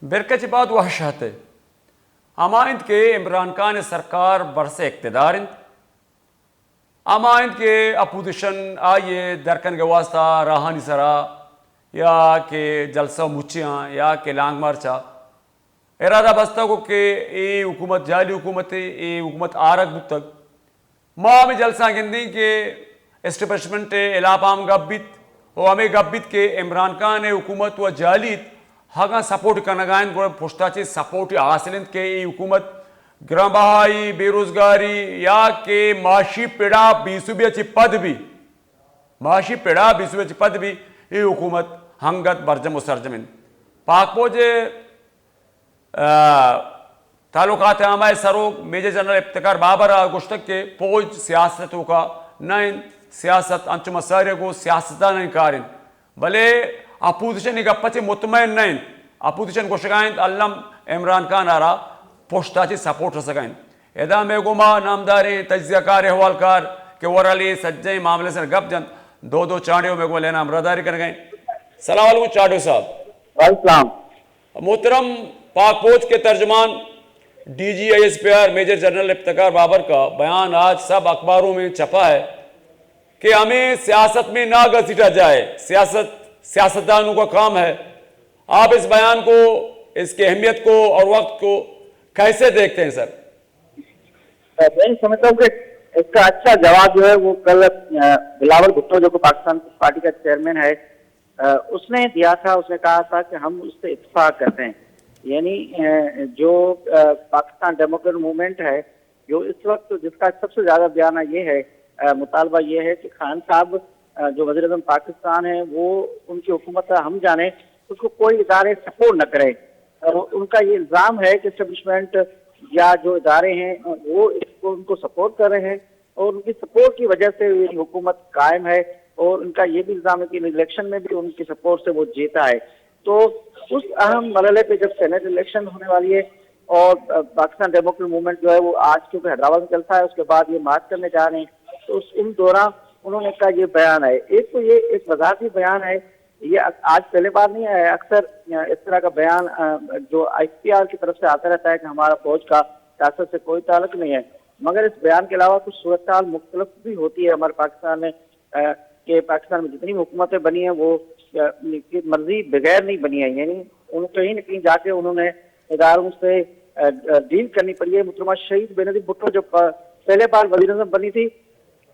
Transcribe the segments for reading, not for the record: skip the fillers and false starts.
برکچ بعد وحشت امائند کے عمران خان سرکار برس اقتدار امائند کے اپوزیشن آئیے درکن کے واسطہ راہانی سرا یا کہ جلسہ مچیاں یا کہ لانگ مارچا ارادہ بستہ کو کہ ای حکومت جعلی حکومت ای حکومت آرگ بتگ ماں میں جلسہ گندی کہ اسٹیبلشمنٹ علاپام گبت و ہمیں گبت کے عمران خان حکومت و جعلیت ہاں سپورٹ کنگائن گوڑ پشتاچی سپورٹ حاصلند کے ای حکومت گرام بہائی بے روزگاری یا کہ معاشی پیڑا بیسوبی چی پد بھی معاشی پیڑا بیسوبی چی پد بھی ای حکومت ہنگت برجم و سرجمن پاک پوجے تعلقات عامہ سروگ میجر جنرل افتخار بابر گشتک کے پوج سیاستوں کا نائن سیاست انچو مسائرے کو سیاستہ نہیں کارن بلے اپوزیشن ایک اپچے مطمئن نہیں اپوزیشن کو شکائیں علم عمران خان آرہا پوشتاچی سپورٹ رسکائیں ادا میں گما نامداری تجزیہ کار احوال کار کہ ورالی سجائیں معاملے سے گپ جن دو چاڑیوں میں گما لینا امرداری کر گئیں سلام علیکم چاڑیو صاحب السلام محترم پاک فوج کے ترجمان D G I S P R Major General Iftikhar Babar کا بیان آج سب اخباروں میں چھپا ہے کہ ہمیں سیاست میں نہ گھسیٹا جائے سیاستدانوں کا کام ہے آپ اس بیان کو اس کی اہمیت کو اور وقت کو کیسے دیکھتے ہیں سر؟ میں سمجھتا ہوں کہ اس کا اچھا جواب جو ہے وہ کل بلاول بھٹو جو کہ پاکستان پارٹی کا چیئرمین ہے اس نے دیا تھا. اس نے کہا تھا کہ ہم اس سے اتفاق کرتے ہیں. یعنی جو پاکستان ڈیموکریٹ موومنٹ ہے جو اس وقت جس کا سب سے زیادہ بیانہ یہ ہے مطالبہ یہ ہے کہ خان صاحب جو وزیر اعظم پاکستان ہیں وہ ان کی حکومت ہم جانے اس کو کوئی ادارے سپورٹ نہ کرے. ان کا یہ الزام ہے کہ اسٹیبلشمنٹ یا جو ادارے ہیں وہ ان کو سپورٹ کر رہے ہیں اور ان کی سپورٹ کی وجہ سے یہ حکومت قائم ہے. اور ان کا یہ بھی الزام ہے کہ الیکشن میں بھی ان کی سپورٹ سے وہ جیتا ہے. تو اس اہم مرحلے پہ جب سینٹ الیکشن ہونے والی ہے اور پاکستان ڈیموکریٹ موومنٹ جو ہے وہ آج کیونکہ حیدرآباد میں چلتا ہے اس کے بعد یہ مارچ کرنے جا رہے ہیں تو ان دوران انہوں نے کہا یہ بیان ہے. ایک تو یہ ایک وضاحتی بیان ہے, یہ آج پہلے بار نہیں ہے. اکثر اس طرح کا بیان جو آئی پی آر کی طرف سے آتا رہتا ہے کہ ہمارا فوج کا سیاست سے کوئی تعلق نہیں ہے, مگر اس بیان کے علاوہ کچھ صورتحال مختلف بھی ہوتی ہے ہمارے پاکستان میں کہ پاکستان میں جتنی حکومتیں بنی ہیں وہ مرضی بغیر نہیں بنی ہیں. یعنی ان کہیں نہ کہیں جا کے انہوں نے اداروں سے ڈیل کرنی پڑی ہے. محترمہ شہید بینظیر بھٹو جب پہلے بار وزیر اعظم بنی تھی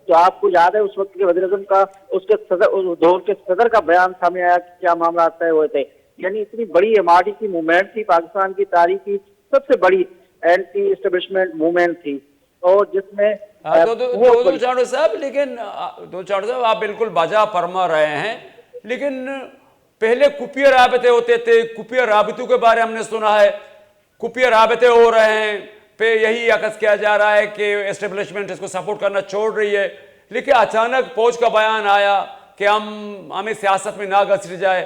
تو آپ کو یاد ہے اس وقت کے وزیر اعظم کا اس کے صدر اس دور کے صدر کا بیان سامنے آیا کہ کیا معاملات طے ہوئے تھے. یعنی اتنی بڑی ایم آر ڈی کی موومنٹ تھی, پاکستان کی تاریخ کی سب سے بڑی اینٹی اسٹیبلشمنٹ موومنٹ تھی اور جس میں دو چاڑو صاحب آپ بالکل بجا فرما رہے ہیں, لیکن پہلے کپیہ رابطے ہوتے تھے. کپیہ رابطوں کے بارے ہم نے سنا ہے, کپیہ رابطے ہو رہے ہیں پہ یہی عکس کیا جا رہا ہے کہ اسٹیبلشمنٹ اس کو سپورٹ کرنا چھوڑ رہی ہے. لیکن اچانک فوج کا بیان آیا کہ ہمیں سیاست میں نہ گھسٹ جائے.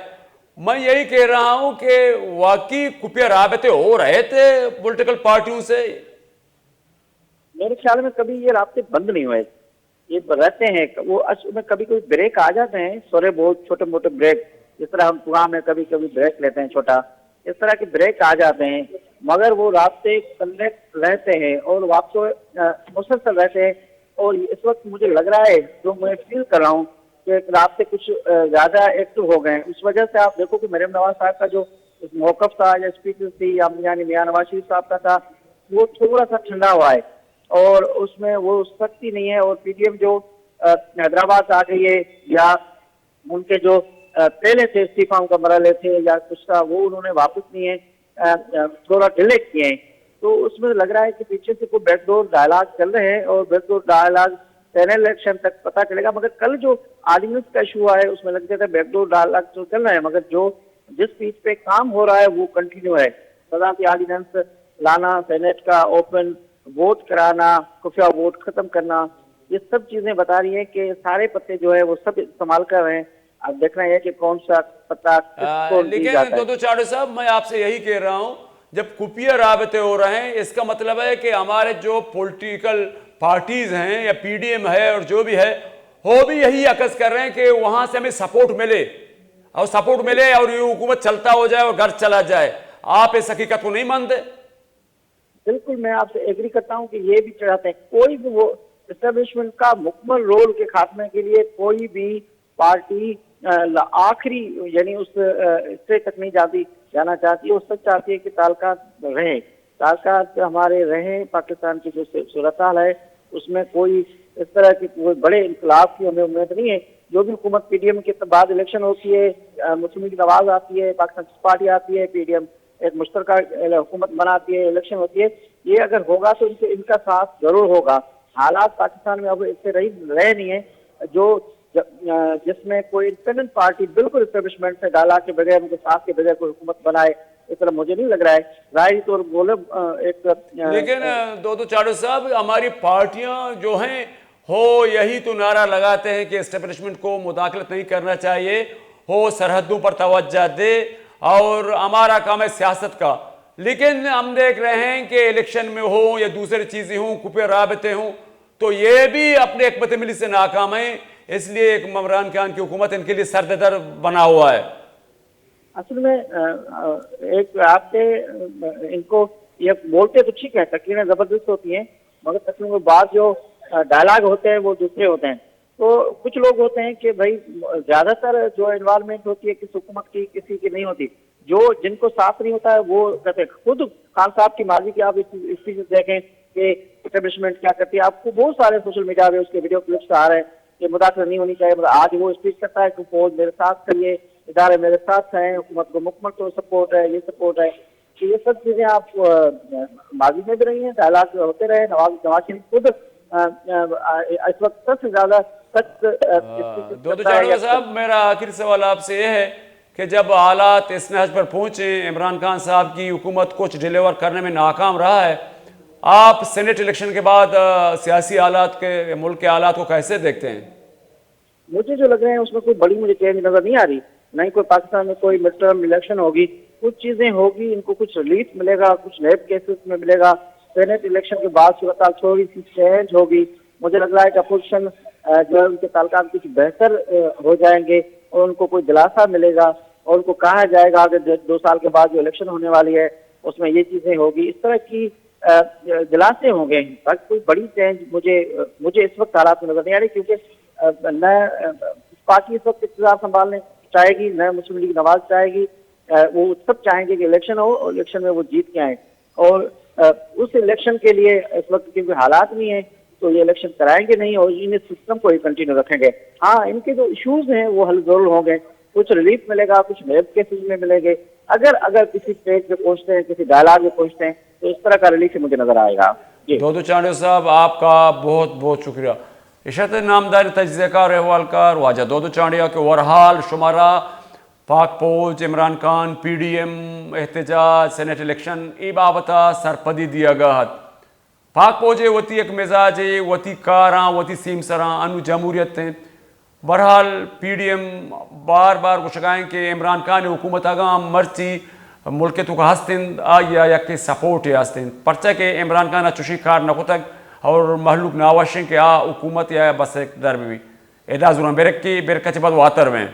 میں یہی کہہ رہا ہوں کہ واقعی کپیہ رابطے ہو رہے تھے پولیٹیکل پارٹیوں سے. میرے خیال میں کبھی یہ رابطے بند نہیں ہوئے, یہ رہتے ہیں. وہ اصل میں کبھی کوئی بریک آ جاتے ہیں, تھوڑے بہت چھوٹے موٹے بریک, جس طرح ہم پروگرام میں کبھی کبھی بریک لیتے ہیں چھوٹا, اس طرح کے بریک آ جاتے ہیں, مگر وہ رابطے کنیکٹ رہتے ہیں اور واپس مسلسل رہتے ہیں. اور اس وقت مجھے لگ رہا ہے, جو میں فیل کر رہا ہوں کہ رابطے کچھ زیادہ ایکٹیو ہو گئے ہیں. اس وجہ سے آپ دیکھو کہ مریم نواز صاحب کا جو موقف تھا یا اسپیچ تھی یعنی میاں نواز شریف صاحب کا تھا وہ تھوڑا سا ٹھنڈا ہوا ہے اور اس میں وہ سختی نہیں ہے. اور پی ڈی ایم جو حیدرآباد آ گئی ہے یا ان کے جو پہلے سے استعفاؤں کا مرحلے تھے یا کچھ تھا وہ انہوں نے واپس نہیں ہے, تھوڑا ڈیلے کیے ہیں. تو اس میں لگ رہا ہے کہ پیچھے سے کوئی بیک ڈور ڈائلاگ چل رہے ہیں اور back door dialogue Saint election تک پتہ چلے گا. مگر کل جو آرڈیننس کا ایشو ہے اس میں لگتا تھا بیک ڈور ڈائلاگ تو چل رہے ہیں, مگر جو جس پیچ پہ کام ہو رہا ہے وہ کنٹینیو ہے. صدارتی آرڈیننس لانا, سینٹ کا اوپن ووٹ کرانا, خفیہ ووٹ ختم کرنا, یہ سب چیزیں بتا رہی ہیں کہ سارے پتے جو ہے وہ سب استعمال کر رہے ہیں. اب دیکھنا ہے کہ کون سا پتا کس کو دی جاتا ہے. لیکن چاڑو صاحب میں آپ سے یہی کہہ رہا ہوں, جب کپیہ رابطے ہو رہے ہیں اس کا مطلب ہے کہ ہمارے جو پولیٹیکل پارٹیز ہیں یا پی ڈی ایم ہے اور جو بھی ہے وہ بھی یہی عکس کر رہے ہیں کہ وہاں سے ہمیں سپورٹ ملے اور یہ حکومت چلتا ہو جائے اور گھر چلا جائے. آپ اس حقیقت کو نہیں مانتے؟ بالکل میں آپ سے ایگری کرتا ہوں کہ یہ بھی چاہتے ہیں کوئی بھی وہ اسٹیبلشمنٹ کا مکمل رول کے خاتمے کے لیے کوئی بھی پارٹی آخری یعنی اس سے تک نہیں جانا چاہتی ہے. اس تک چاہتی ہے کہ تعلقات ہمارے رہیں. پاکستان کی جو صورتحال ہے اس میں کوئی اس طرح کی کوئی بڑے انقلاب کی ہمیں امید نہیں ہے. جو بھی حکومت پی ڈی ایم کے بعد الیکشن ہوتی ہے, مسلم لیگ نواز آتی ہے, پاکستان پیپلز پارٹی آتی ہے, پی ڈی ایم ایک مشترکہ حکومت بناتی ہے, الیکشن ہوتی ہے, یہ اگر ہوگا تو ان کا ساتھ ضرور ہوگا. حالات پاکستان میں اب اس سے رہے نہیں ہیں جس میں کوئی انڈیپینڈنٹ پارٹی بالکل اسٹیبلشمنٹ سے ڈالا کے بغیر, ان کے ساتھ کے بغیر کوئی حکومت بنائے. اس طرح مجھے نہیں لگ رہا ہے. ظاہری طور ایک لیکن دودو چاڑو صاحب, ہماری پارٹیاں جو ہیں یہی تو نعرہ لگاتے ہیں کہ اسٹیبلشمنٹ کو مداخلت نہیں کرنا چاہیے, سرحدوں پر توجہ دے اور ہمارا کام ہے سیاست کا. لیکن ہم دیکھ رہے ہیں کہ الیکشن میں یا دوسری چیزیں ہوں, کپے رابطے ہوں, تو یہ بھی اپنے حکمت عملی سے ناکام ہیں. اس لیے ایک عمران خان کی حکومت ان کے لیے سردر بنا ہوا ہے. اصل میں ایک آپ کے ان کو یہ بولتے تو ٹھیک ہے, تقریریں زبردست ہوتی ہیں, مگر تقریروں کے بعد جو ڈائلاگ ہوتے ہیں وہ دوسرے ہوتے ہیں. تو کچھ لوگ ہوتے ہیں کہ بھائی زیادہ تر جو انوالومنٹ ہوتی ہے کس حکومت کی کسی کی نہیں ہوتی. جن کو صاف نہیں ہوتا ہے وہ کہتے ہیں. خود خان صاحب کی ماضی کی آپ اس دیکھیں کہ اسٹیبلشمنٹ کیا کرتی ہے. آپ کو بہت سارے سوشل میڈیا پہ اس کے ویڈیو کلپس آ رہے ہیں کہ مداخلت نہیں ہونی چاہیے. آج وہ اسپیچ کرتا ہے کہ فوج میرے ساتھ کریے, ادارے میرے ساتھ ہیں, حکومت کو مکمل تو سپورٹ ہے, یہ سپورٹ ہے. کہ یہ سب چیزیں آپ ماضی میں بھی رہی ہیں, ڈائلاگ ہوتے رہے. نواز شریف خود اس وقت سب سے زیادہ دودو چاڑو صاحب, میرا آخری سوال آپ سے یہ ہے کہ جب حالات اس نہج پر پہنچے, عمران خان صاحب کی حکومت کچھ ڈیلیور کرنے میں ناکام رہا ہے, آپ سینٹ الیکشن کے بعد سیاسی حالات کے ملک کے حالات کو کیسے دیکھتے ہیں؟ مجھے جو لگ رہے ہیں اس میں کوئی بڑی مجھے چینج نظر نہیں آ رہی. نہیں کوئی پاکستان میں کوئی مڈ ٹرم الیکشن ہوگی, کچھ چیزیں ہوگی, ان کو کچھ ریلیف ملے گا, کچھ نیب کیسز میں ملے گا. سینٹ الیکشن کے بعد صورتحال تھوڑی سی چینج ہوگی. مجھے لگ رہا ہے کہ اپوزیشن جو ہے ان کے تعلقات کچھ بہتر ہو جائیں گے اور ان کو کوئی دلاسا ملے گا اور ان کو کہا جائے گا کہ 2 سال کے بعد جو الیکشن ہونے والی ہے اس میں یہ چیزیں ہوگی. اس طرح کی دلاسے ہوں گے. باقی کوئی بڑی چینج مجھے اس وقت حالات میں نظر نہیں آ رہی, کیونکہ نئے پارٹی اس وقت اقتدار سنبھالنے چاہے گی, نئے مسلم لیگ نواز چاہے گی. وہ سب چاہیں گے کہ الیکشن ہو اور الیکشن میں وہ جیت کے آئیں. اور اس الیکشن کے لیے اس وقت کیونکہ حالات نہیں ہیں تو یہ الیکشن کرائیں گے نہیں اور ان سسٹم کو ہی کنٹینیو رکھیں گے. ہاں, ان کے جو ایشوز ہیں وہ حل ضرور ہوں گے. کچھ ریلیف ملے گا, کچھ نیب کیسز میں ملیں گے. اگر کسی اسٹیج پہ پہنچتے ہیں, کسی ڈائلاگ میں پہنچتے ہیں تو اس طرح کا ریلیف مجھے نظر آئے گا. دودو چاڑو صاحب, آپ کا بہت بہت شکریہ. اشرت نامدار تجزیہ کار احوالکار واجہ دودو چاڑیا کے ورحال شمارہ پاک فوج, Imran Khan, P D M, احتجاج, سینٹ الیکشن ای بابتا سرپدی دیا گاہت. پاک فوج وتی ایک مزاج وتی کاراں وتی سیم سراں انو جمہوریت ہیں. بہرحال پی ڈی ایم بار بار گوشگائیں کہ عمران خان حکومت آگاں مرچی ملک تو کا ہستند آیا یا کہ سپورٹ ہستند پرچہ کہ عمران خان چوشی کار نکتگ اور محلوق ناواشیں کہ حکومت یا بس ایک در بھی ادا زوران برکی برکچ بعد واتر میں